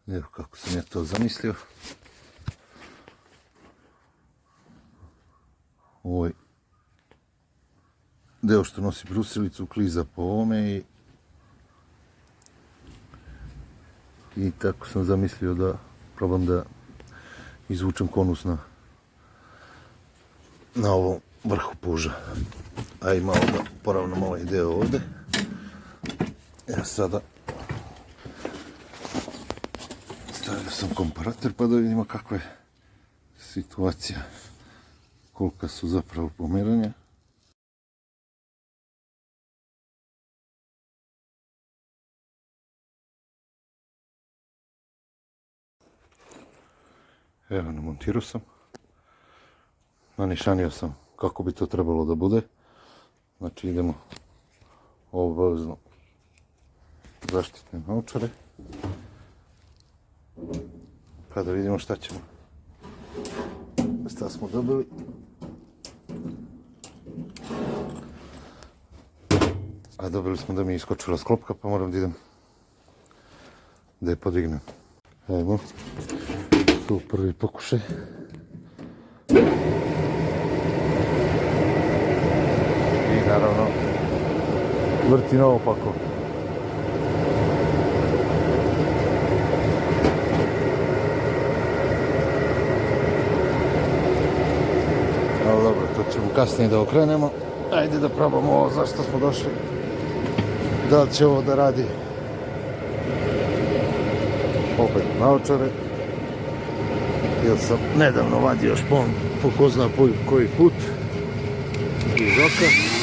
Evo kako sam ja to zamislio. Ovaj deo što nosi brusilicu kliza po ovome i tako sam zamislio da probam da izvučem konus na ovom vrhu puža. A i malo da poravnam ovaj deo ovdje. Ja sada stavio sam komparator pa da vidimo kakva je situacija, kolika su zapravo pomeranja. Evo, namontirao sam. Nanišanio sam kako bi to trebalo da bude. Znači idemo obavezno zaštitne naočare. Pa da vidimo šta ćemo. Šta smo dobili. A dobili smo da mi je iskočila sklopka pa moram da idem da je podignem. Evo, tu prvi pokušaj. I naravno vrti naopako. Ali dobro, to ćemo kasnije da okrenemo. Ajde da probamo ovo zašto smo došli. Da li će ovo da radi? Opet naočare. Jer sam nedavno vadio špon po ko zna koji put iz oka.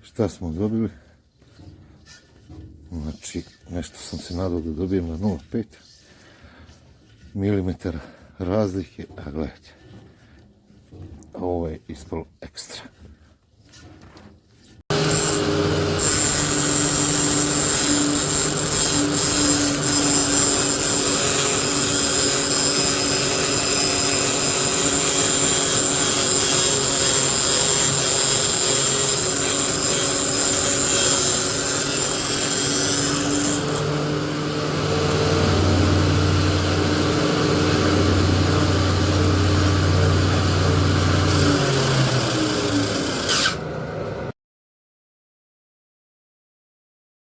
šta smo dobili. Znači, nešto sam se nadao da dobijem na 0,5 mm razlike, a gledajte, ovo je ispalo ekstra.